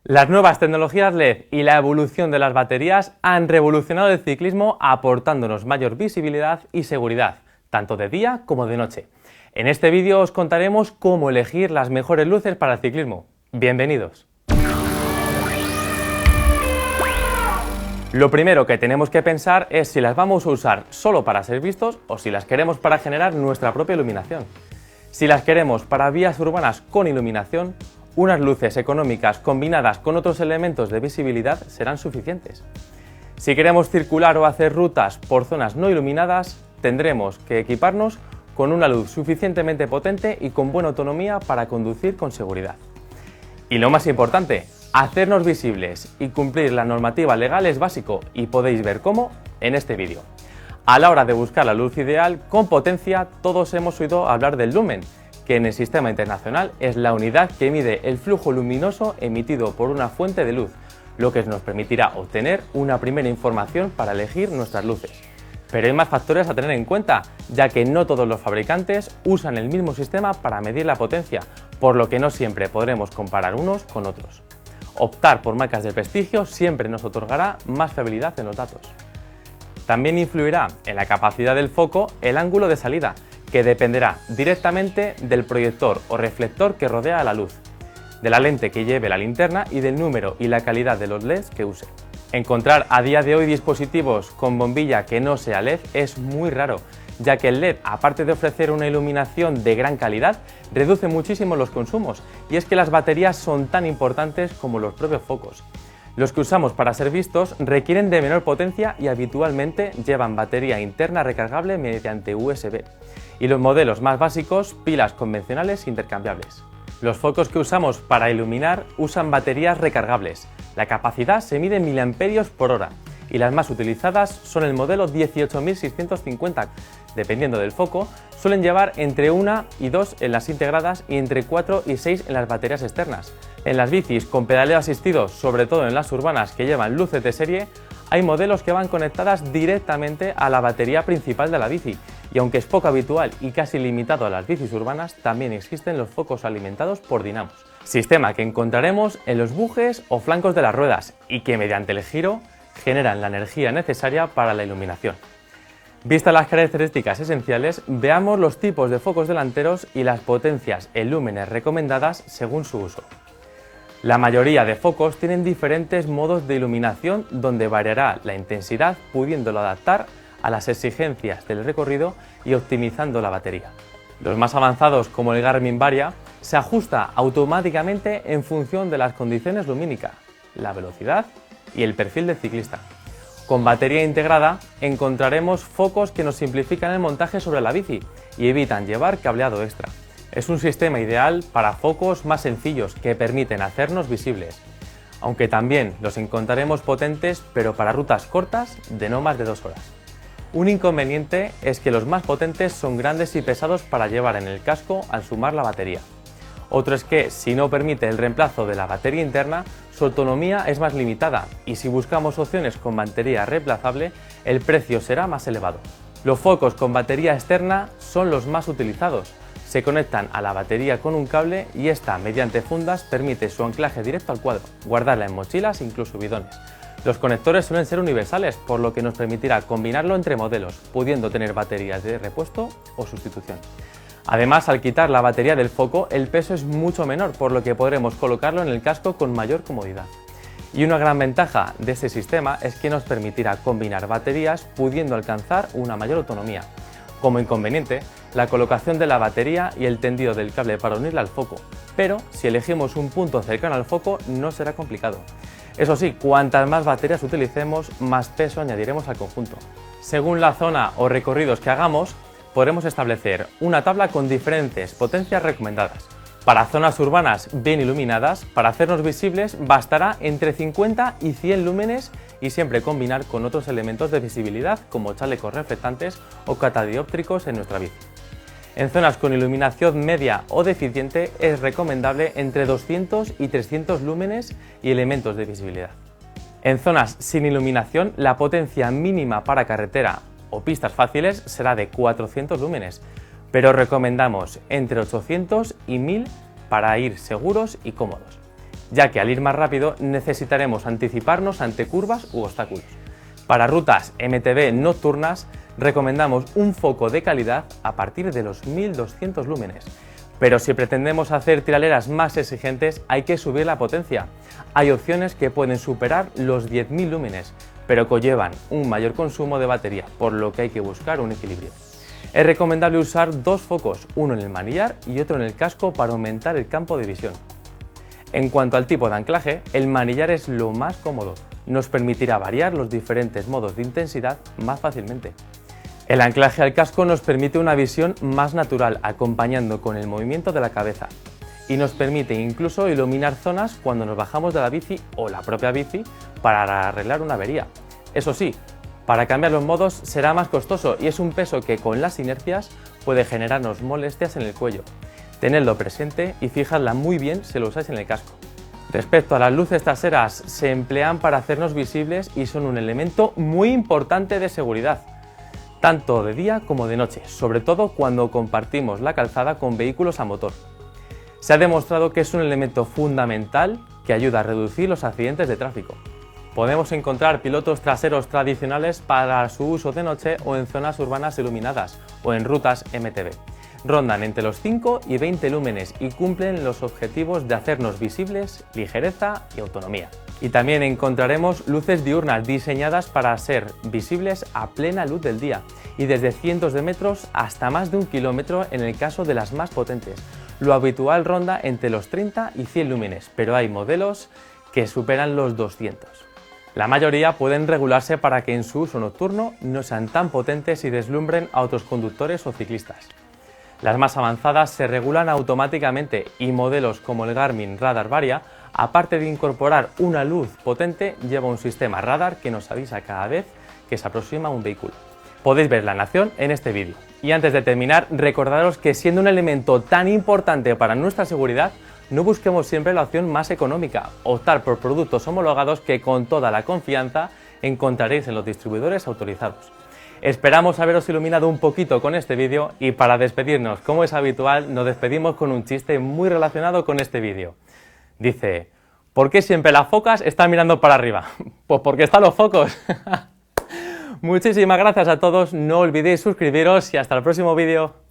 Las nuevas tecnologías LED y la evolución de las baterías han revolucionado el ciclismo aportándonos mayor visibilidad y seguridad, tanto de día como de noche. En este vídeo os contaremos cómo elegir las mejores luces para el ciclismo. ¡Bienvenidos! Lo primero que tenemos que pensar es si las vamos a usar solo para ser vistos o si las queremos para generar nuestra propia iluminación. Si las queremos para vías urbanas con iluminación, unas luces económicas combinadas con otros elementos de visibilidad serán suficientes. Si queremos circular o hacer rutas por zonas no iluminadas, tendremos que equiparnos con una luz suficientemente potente y con buena autonomía para conducir con seguridad. Y lo más importante, hacernos visibles y cumplir la normativa legal es básico y podéis ver cómo en este vídeo. A la hora de buscar la luz ideal con potencia, todos hemos oído hablar del lumen, que en el sistema internacional es la unidad que mide el flujo luminoso emitido por una fuente de luz, lo que nos permitirá obtener una primera información para elegir nuestras luces. Pero hay más factores a tener en cuenta, ya que no todos los fabricantes usan el mismo sistema para medir la potencia, por lo que no siempre podremos comparar unos con otros. Optar por marcas de prestigio siempre nos otorgará más fiabilidad en los datos. También influirá en la capacidad del foco el ángulo de salida, que dependerá directamente del proyector o reflector que rodea a la luz, de la lente que lleve la linterna y del número y la calidad de los LEDs que use. Encontrar a día de hoy dispositivos con bombilla que no sea LED es muy raro, ya que el LED, aparte de ofrecer una iluminación de gran calidad, reduce muchísimo los consumos, y es que las baterías son tan importantes como los propios focos. Los que usamos para ser vistos requieren de menor potencia y habitualmente llevan batería interna recargable mediante USB, y los modelos más básicos, pilas convencionales intercambiables. Los focos que usamos para iluminar usan baterías recargables. La capacidad se mide en mAh y las más utilizadas son el modelo 18650. Dependiendo del foco, suelen llevar entre 1 y 2 en las integradas y entre 4 y 6 en las baterías externas. En las bicis con pedaleo asistido, sobre todo en las urbanas que llevan luces de serie, hay modelos que van conectadas directamente a la batería principal de la bici, y aunque es poco habitual y casi limitado a las bicis urbanas, también existen los focos alimentados por dinamos, sistema que encontraremos en los bujes o flancos de las ruedas y que mediante el giro generan la energía necesaria para la iluminación. Vistas las características esenciales, veamos los tipos de focos delanteros y las potencias en lúmenes recomendadas según su uso. La mayoría de focos tienen diferentes modos de iluminación donde variará la intensidad pudiéndolo adaptar a las exigencias del recorrido y optimizando la batería. Los más avanzados, como el Garmin Varia, se ajusta automáticamente en función de las condiciones lumínicas, la velocidad y el perfil del ciclista. Con batería integrada encontraremos focos que nos simplifican el montaje sobre la bici y evitan llevar cableado extra. Es un sistema ideal para focos más sencillos que permiten hacernos visibles, aunque también los encontraremos potentes pero para rutas cortas de no más de 2 horas. Un inconveniente es que los más potentes son grandes y pesados para llevar en el casco al sumar la batería. Otro es que, si no permite el reemplazo de la batería interna, su autonomía es más limitada y si buscamos opciones con batería reemplazable, el precio será más elevado. Los focos con batería externa son los más utilizados. Se conectan a la batería con un cable y esta, mediante fundas, permite su anclaje directo al cuadro, guardarla en mochilas e incluso bidones. Los conectores suelen ser universales, por lo que nos permitirá combinarlo entre modelos, pudiendo tener baterías de repuesto o sustitución. Además, al quitar la batería del foco, el peso es mucho menor, por lo que podremos colocarlo en el casco con mayor comodidad. Y una gran ventaja de este sistema es que nos permitirá combinar baterías pudiendo alcanzar una mayor autonomía. Como inconveniente, la colocación de la batería y el tendido del cable para unirla al foco, pero si elegimos un punto cercano al foco no será complicado. Eso sí, cuantas más baterías utilicemos, más peso añadiremos al conjunto. Según la zona o recorridos que hagamos, podremos establecer una tabla con diferentes potencias recomendadas. Para zonas urbanas bien iluminadas, para hacernos visibles bastará entre 50 y 100 lúmenes y siempre combinar con otros elementos de visibilidad como chalecos reflectantes o catadióptricos en nuestra bici. En zonas con iluminación media o deficiente es recomendable entre 200 y 300 lúmenes y elementos de visibilidad. En zonas sin iluminación, la potencia mínima para carretera o pistas fáciles será de 400 lúmenes, pero recomendamos entre 800 y 1000 para ir seguros y cómodos. ya que al ir más rápido necesitaremos anticiparnos ante curvas u obstáculos. Para rutas MTB nocturnas recomendamos un foco de calidad a partir de los 1200 lúmenes. Pero si pretendemos hacer tiraleras más exigentes hay que subir la potencia. Hay opciones que pueden superar los 10.000 lúmenes, pero conllevan un mayor consumo de batería, por lo que hay que buscar un equilibrio. Es recomendable usar dos focos, uno en el manillar y otro en el casco para aumentar el campo de visión. En cuanto al tipo de anclaje, el manillar es lo más cómodo, nos permitirá variar los diferentes modos de intensidad más fácilmente. El anclaje al casco nos permite una visión más natural, acompañando con el movimiento de la cabeza, y nos permite incluso iluminar zonas cuando nos bajamos de la bici o la propia bici para arreglar una avería. Eso sí, para cambiar los modos será más costoso y es un peso que con las inercias puede generarnos molestias en el cuello. Tenedlo presente y fijadla muy bien si lo usáis en el casco. Respecto a las luces traseras, se emplean para hacernos visibles y son un elemento muy importante de seguridad, tanto de día como de noche, sobre todo cuando compartimos la calzada con vehículos a motor. Se ha demostrado que es un elemento fundamental que ayuda a reducir los accidentes de tráfico. Podemos encontrar pilotos traseros tradicionales para su uso de noche o en zonas urbanas iluminadas o en rutas MTB. Rondan entre los 5 y 20 lúmenes y cumplen los objetivos de hacernos visibles, ligereza y autonomía. Y también encontraremos luces diurnas diseñadas para ser visibles a plena luz del día y desde cientos de metros hasta más de 1 kilómetro en el caso de las más potentes. Lo habitual ronda entre los 30 y 100 lúmenes, pero hay modelos que superan los 200. La mayoría pueden regularse para que en su uso nocturno no sean tan potentes y deslumbren a otros conductores o ciclistas. Las más avanzadas se regulan automáticamente y modelos como el Garmin Radar Varia, aparte de incorporar una luz potente, lleva un sistema radar que nos avisa cada vez que se aproxima un vehículo. Podéis ver la nación en este vídeo. Y antes de terminar, recordaros que siendo un elemento tan importante para nuestra seguridad, no busquemos siempre la opción más económica, optar por productos homologados que con toda la confianza encontraréis en los distribuidores autorizados. Esperamos haberos iluminado un poquito con este vídeo y para despedirnos, como es habitual, nos despedimos con un chiste muy relacionado con este vídeo. Dice, ¿por qué siempre las focas están mirando para arriba? Pues porque están los focos. Muchísimas gracias a todos, no olvidéis suscribiros y hasta el próximo vídeo.